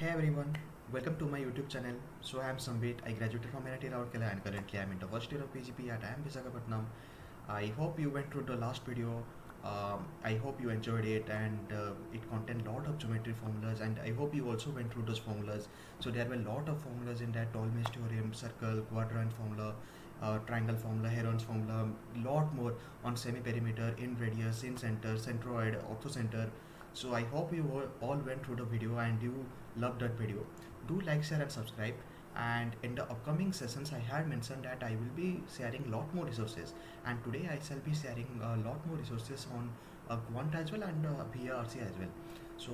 Hey everyone, welcome to my YouTube channel. So I am Sambit. I graduated from NIT Rourkela and currently I am in the first year of PGP at IIM Visakhapatnam. I hope you went through the last video. I hope you enjoyed it and it contained lot of geometry formulas and I hope you also went through those formulas. So there were a lot of formulas in that: Ptolemy's theorem, circle, quadrant formula, triangle formula, Heron's formula, lot more on semi-perimeter, in radius, in center, centroid, orthocenter. So I hope you all went through the video and you loved that video. Do like, share and subscribe. And in the upcoming sessions I had mentioned that I will be sharing lot more resources, and today I shall be sharing a lot more resources on Quant as well and VARC as well. So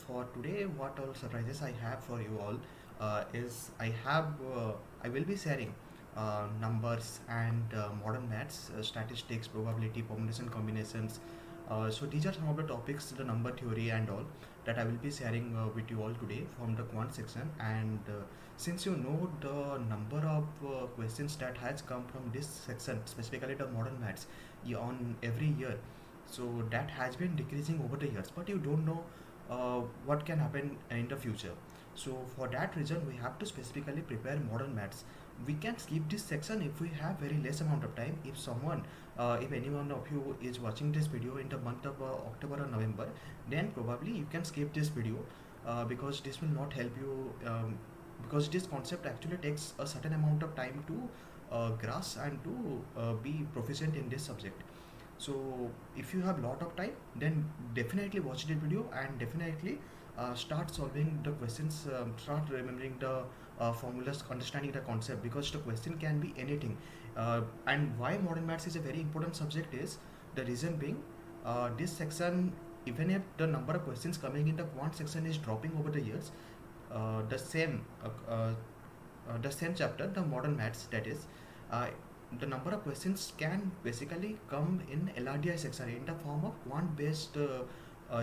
for today, what all surprises I have for you all is I will be sharing numbers and modern maths, statistics, probability, permutation combinations. So these are some of the topics, the number theory and all, that I will be sharing with you all today from the quant section. And since you know the number of questions that has come from this section, specifically the modern maths, on every year, so that has been decreasing over the years, but you don't know what can happen in the future. So for that reason, we have to specifically prepare modern maths. We can skip this section if we have very less amount of time. If anyone of you is watching this video in the month of October or November, then probably you can skip this video because this will not help you, because this concept actually takes a certain amount of time to grasp and to be proficient in this subject. So if you have lot of time, then definitely watch the video and definitely start solving the questions, start remembering the formulas, understanding the concept, because the question can be anything. And why modern maths is a very important subject is the reason being, this section, even if the number of questions coming in the quant section is dropping over the years, uh, the same uh, uh, the same chapter, the modern maths, that is, uh, the number of questions can basically come in LRDI section in the form of quant based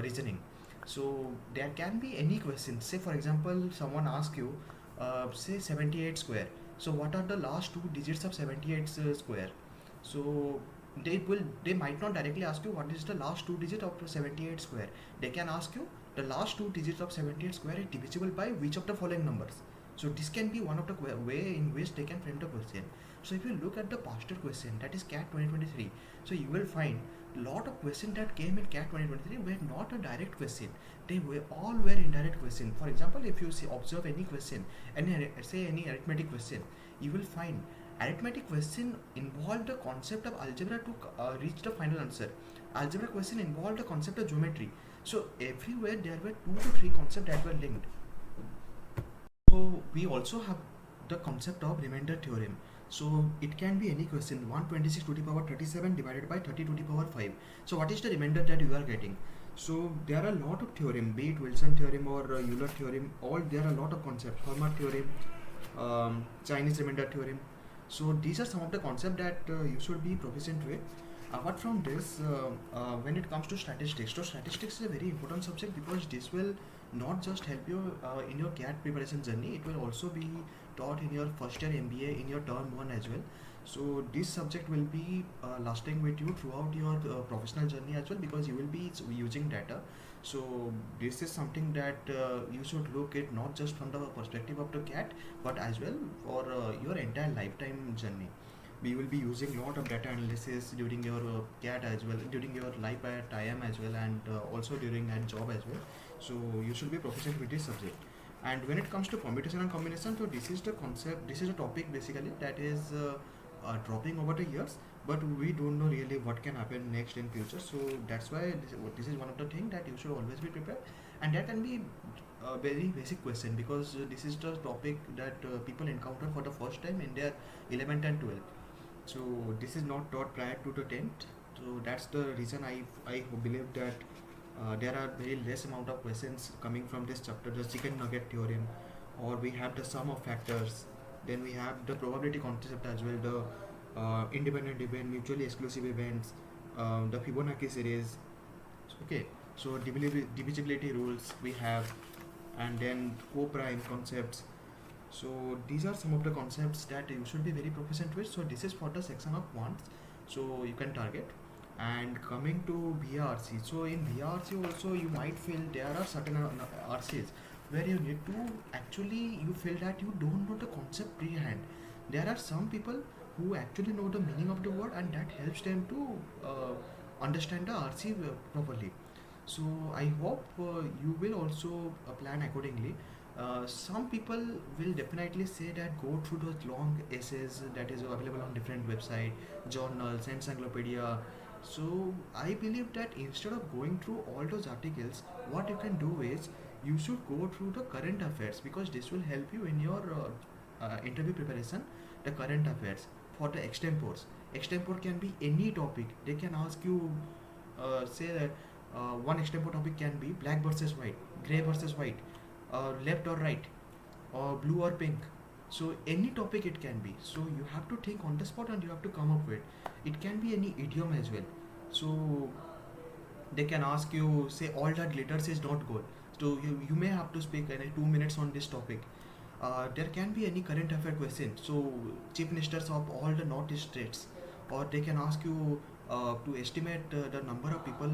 reasoning. So there can be any question. Say for example, someone asks you, say 78 square. So what are the last two digits of 78 square? So they might not directly ask you what is the last two digit of 78 square. They can ask you the last two digits of 78 square is divisible by which of the following numbers. So this can be one of the way in which they can frame the question. So if you look at the past question, that is CAT 2023, so you will find lot of questions that came in CAT 2023 were not a direct question. They were all were indirect question. For example, if you see, observe any question, any arithmetic question, you will find arithmetic question involved the concept of algebra to reach the final answer. Algebra question involved the concept of geometry. So everywhere there were 2 to 3 concepts that were linked. So we also have the concept of remainder theorem. So it can be any question, 126 to the power 37 divided by 30 to the power 5. So what is the remainder that you are getting? So there are a lot of theorem, be it Wilson theorem or Euler theorem, all there are a lot of concepts, Fermat theorem, Chinese remainder theorem. So these are some of the concepts that you should be proficient with. Apart from this, when it comes to statistics, so statistics is a very important subject because this will not just help you in your CAT preparation journey, it will also be taught in your first year MBA in your term 1 as well. So this subject will be lasting with you throughout your professional journey as well, because you will be using data. So this is something that you should look at not just from the perspective of the CAT, but as well for your entire lifetime journey. We will be using a lot of data analysis during your CAT as well, during your life at IM as well, and also during at job as well. So you should be proficient with this subject. And when it comes to permutation and combination, so this is the concept, this is a topic basically that is dropping over the years, but we don't know really what can happen next in future. So that's why this is one of the things that you should always be prepared, and that can be a very basic question, because this is the topic that people encounter for the first time in their 11th and 12th. So this is not taught prior to the 10th. So that's the reason I believe that there are very less amount of questions coming from this chapter, the chicken nugget theorem, or we have the sum of factors, then we have the probability concept as well, the independent event, mutually exclusive events, the Fibonacci series. Okay, so divisibility rules we have, and then co-prime concepts. So these are some of the concepts that you should be very proficient with. So this is for the section of quants, so you can target. And coming to VRC, so in VRC also you might feel there are certain RCs where you need to actually, you feel that you don't know the concept pre-hand. There are some people who actually know the meaning of the word, and that helps them to understand the RC properly. So I hope you will also plan accordingly. Some people will definitely say that go through those long essays that is available on different website, journals, encyclopedia. So I believe that instead of going through all those articles, what you can do is you should go through the current affairs, because this will help you in your interview preparation. The current affairs for the extempores. Extempore can be any topic. They can ask you, say that one extempore topic can be black versus white, gray versus white, left or right, or blue or pink. So any topic it can be. So you have to think on the spot and you have to come up with. It can be any idiom as well. So they can ask you, say all that glitters is not gold. So you may have to speak in 2 minutes on this topic. There can be any current affair question. So chief ministers of all the northeast states, or they can ask you to estimate the number of people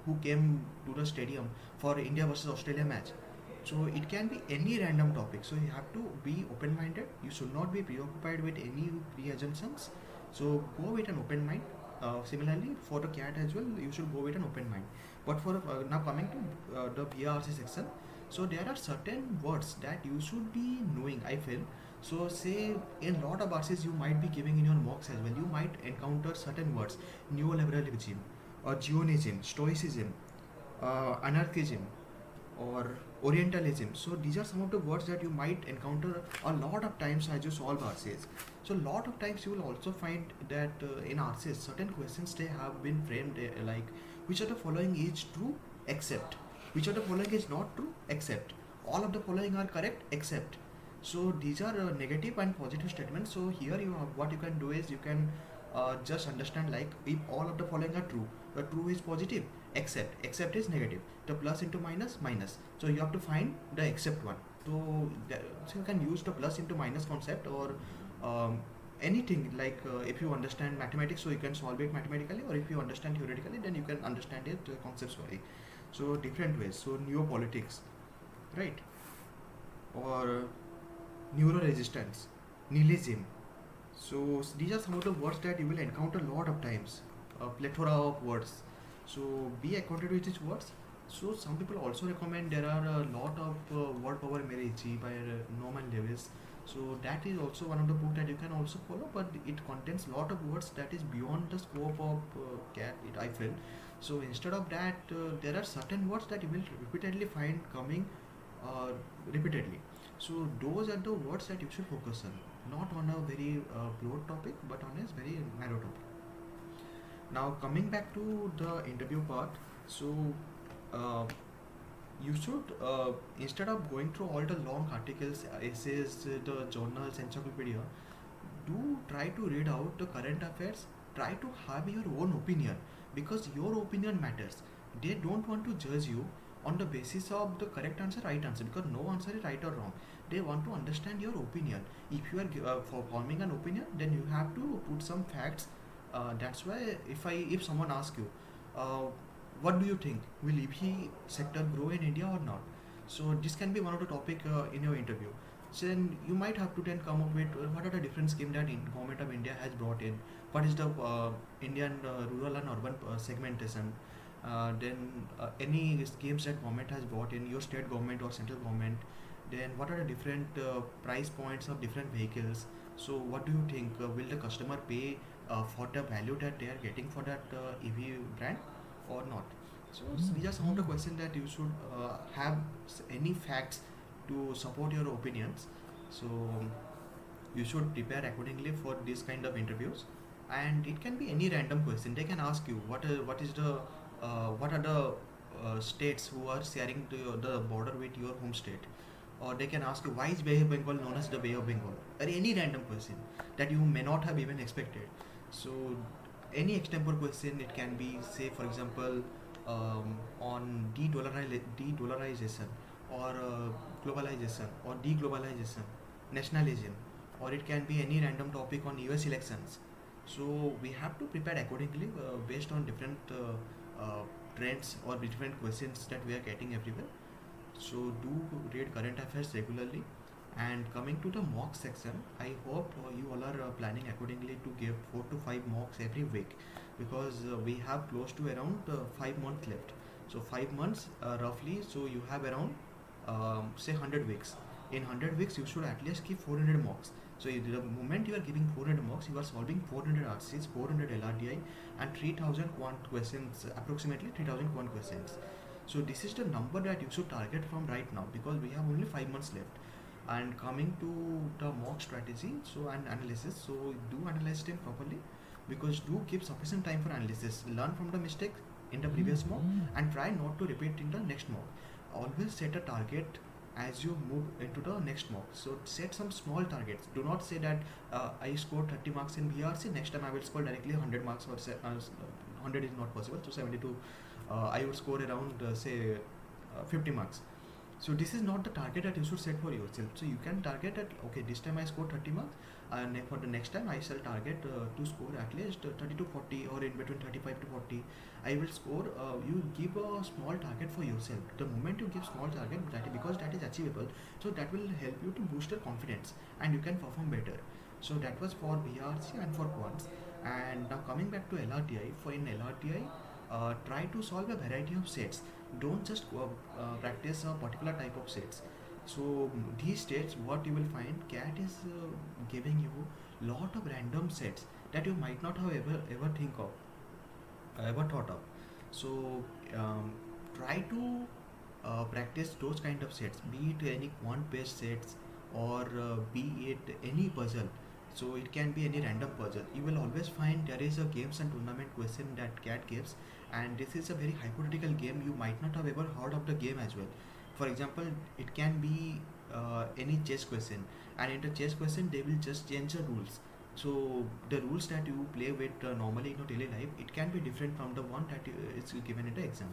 who came to the stadium for India versus Australia match. So it can be any random topic. So you have to be open-minded. You should not be preoccupied with any pre-assumptions. So go with an open mind. Similarly, for the cat as well, you should go with an open mind. But for now coming to the VARC section, so there are certain words that you should be knowing, I feel. So say in lot of RCs you might be giving in your mocks as well. You might encounter certain words: neoliberalism, or Zionism, Stoicism, anarchism, or Orientalism. So these are some of the words that you might encounter a lot of times as you solve RCs. So a lot of times you will also find that in RCs certain questions they have been framed like, which of the following is true except, which of the following is not true except, all of the following are correct except. So these are negative and positive statements. So here you have, what you can do is you can just understand, like, if all of the following are true, the true is positive, except is negative, the plus into minus, minus. So you have to find the except one. So you can use the plus into minus concept, or anything like, if you understand mathematics, so you can solve it mathematically, or if you understand theoretically, then you can understand it conceptually. So different ways. So neopolitics, right, or neuro resistance, nihilism. So these are some of the words that you will encounter a lot of times, a plethora of words. So be acquainted with these words. So some people also recommend, there are a lot of word power Meiji by Norman Lewis. So that is also one of the book that you can also follow, but it contains a lot of words that is beyond the scope of cat. I feel. So instead of that, there are certain words that you will repeatedly find coming repeatedly. So those are the words that you should focus on, not on a very broad topic, but on a very narrow topic. Now coming back to the interview part, so uh, you should, instead of going through all the long articles, essays, the journals, encyclopedia, do try to read out the current affairs. Try to have your own opinion, because your opinion matters. They don't want to judge you on the basis of the correct answer, right answer, because no answer is right or wrong. They want to understand your opinion. If you are for forming an opinion, then you have to put some facts. That's why if someone asks you, uh, what do you think, will EV sector grow in India or not? So this can be one of the topic in your interview. So then you might have to then come up with what are the different schemes that government of India has brought in. What is the Indian rural and urban segmentation? Then any schemes that government has brought in, your state government or central government. Then what are the different price points of different vehicles? So what do you think? Will the customer pay for the value that they are getting for that EV brand or not? So these are some of the questions that you should have any facts to support your opinions. So you should prepare accordingly for this kind of interviews. And it can be any random question. They can ask you what are the states who are sharing the border with your home state, or they can ask you why is Bay of Bengal known as the Bay of Bengal, or any random question that you may not have even expected. So any extempore question, it can be, say for example, on de-dollarization, or globalization, or deglobalization, nationalism, or it can be any random topic on US elections. So we have to prepare accordingly based on different trends or different questions that we are getting everywhere. So do read current affairs regularly. And coming to the mock section, I hope you all are planning accordingly to give 4 to 5 mocks every week, because we have close to around 5 months left. So 5 months roughly. So you have around say 100 weeks. In 100 weeks, you should at least keep 400 mocks. So the moment you are giving 400 mocks, you are solving 400 RCs, 400 LRDI, and 3000 quant questions, approximately 3000 quant questions. So this is the number that you should target from right now, because we have only 5 months left. And coming to the mock strategy, so and analysis, so do analyze them properly, because do keep sufficient time for analysis. Learn from the mistake in the previous mock and try not to repeat in the next mock. Always set a target as you move into the next mock. So set some small targets. Do not say that I scored 30 marks in VRC, next time I will score directly 100 marks, or 100 is not possible, so 72, I would score around say 50 marks. So this is not the target that you should set for yourself. So you can target at, okay, this time I scored 30 marks, and for the next time I shall target to score at least 30 to 40, or in between 35 to 40. I will score. You give a small target for yourself. The moment you give small target, because that is achievable, so that will help you to boost your confidence, and you can perform better. So that was for VRC and for quants. And now coming back to LRTI, for in LRTI, try to solve a variety of sets. Don't just practice a particular type of sets. So these states, what you will find, cat is giving you lot of random sets that you might not have ever think of, ever thought of. So try to practice those kind of sets, be it any quant based sets, or be it any puzzle. So it can be any random puzzle. You will always find there is a games and tournament question that cat gives, and this is a very hypothetical game. You might not have ever heard of the game as well. For example, it can be any chess question, and in the chess question they will just change the rules. So the rules that you play with normally in your daily life, it can be different from the one that is given in the exam.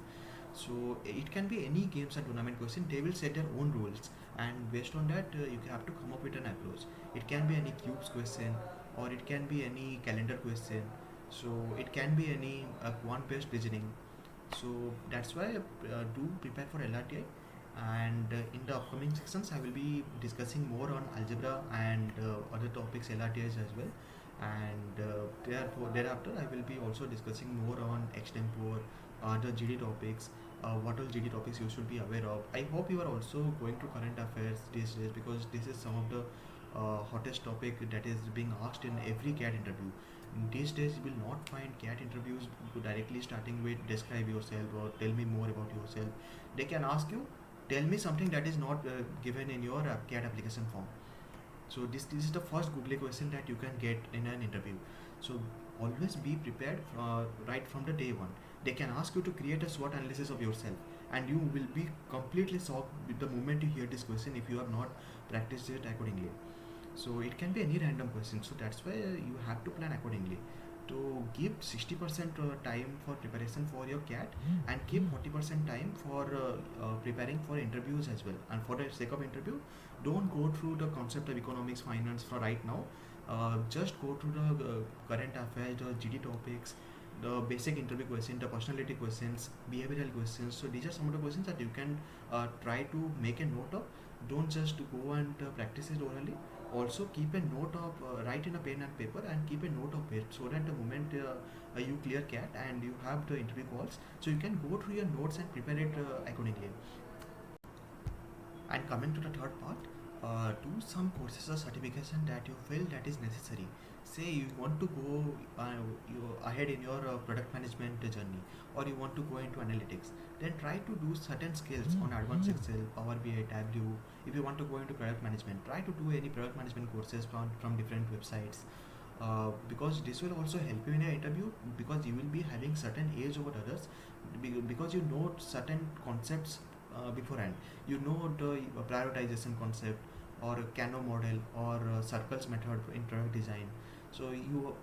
So it can be any games and tournament question. They will set their own rules, and based on that, you have to come up with an approach. It can be any cubes question, or it can be any calendar question. So it can be any quant-based reasoning. So that's why do prepare for LRTI. And in the upcoming sections, I will be discussing more on algebra and other topics LRTIs as well. And therefore, thereafter, I will be also discussing more on extempore, other GD topics, what all GD topics you should be aware of. I hope you are also going to current affairs these days, because this is some of the hottest topic that is being asked in every CAT interview. These days, you will not find CAT interviews directly starting with describe yourself or tell me more about yourself. They can ask you, tell me something that is not given in your CAT application form. So this is the first Google question that you can get in an interview. So always be prepared right from the day one. They can ask you to create a SWOT analysis of yourself, and you will be completely shocked with the moment you hear this question if you have not practiced it accordingly. So it can be any random question. So that's why you have to plan accordingly. To give 60% time for preparation for your CAT, and keep 40% time for preparing for interviews as well. And for the sake of interview, don't go through the concept of economics, finance for right now. Just go through the current affairs, the GD topics, the basic interview questions, the personality questions, behavioral questions. So these are some of the questions that you can try to make a note of. Don't just go and practice it orally. Also keep a note of, write in a pen and paper, and keep a note of it, so that the moment you clear CAT and you have the interview calls, so you can go through your notes and prepare it accordingly. And coming to the third part, do some courses or certification that you feel that is necessary. Say you want to go you ahead in your product management journey, or you want to go into analytics, then try to do certain skills on advanced Excel, Power BI, Tableau. If you want to go into product management, try to do any product management courses from different websites, because this will also help you in your interview, because you will be having certain edge over others, because you know certain concepts beforehand. You know the prioritization concept, or Kano model, or circles method in product design. So you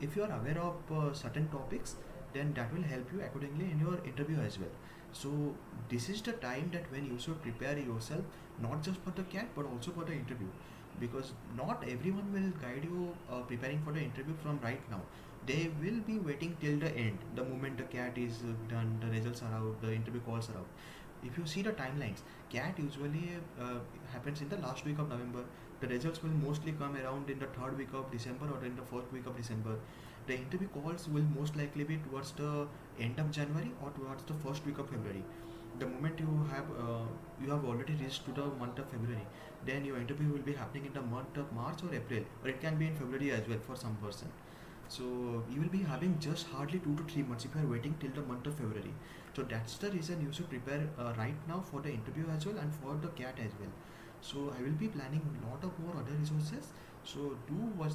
if you are aware of certain topics, then that will help you accordingly in your interview as well. So this is the time that when you should prepare yourself, not just for the CAT but also for the interview, because not everyone will guide you preparing for the interview from right now. They will be waiting till the end, the moment the CAT is done, the results are out, the interview calls are out. if you see the timelines, CAT usually happens in the last week of November. The results will mostly come around in the third week of December or in the fourth week of December. The interview calls will most likely be towards the end of January or towards the first week of February. The moment you have already reached to the month of February, then your interview will be happening in the month of March or April, or it can be in February as well for some person. So you will be having just hardly 2 to 3 months if you are waiting till the month of February. So that's the reason you should prepare right now for the interview as well and for the CAT as well. So I will be planning a lot of more other resources. So do watch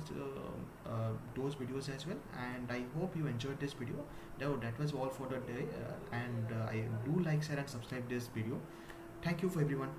those videos as well. And I hope you enjoyed this video. Now that was all for the day. And I do like, share, and subscribe this video. Thank you for everyone.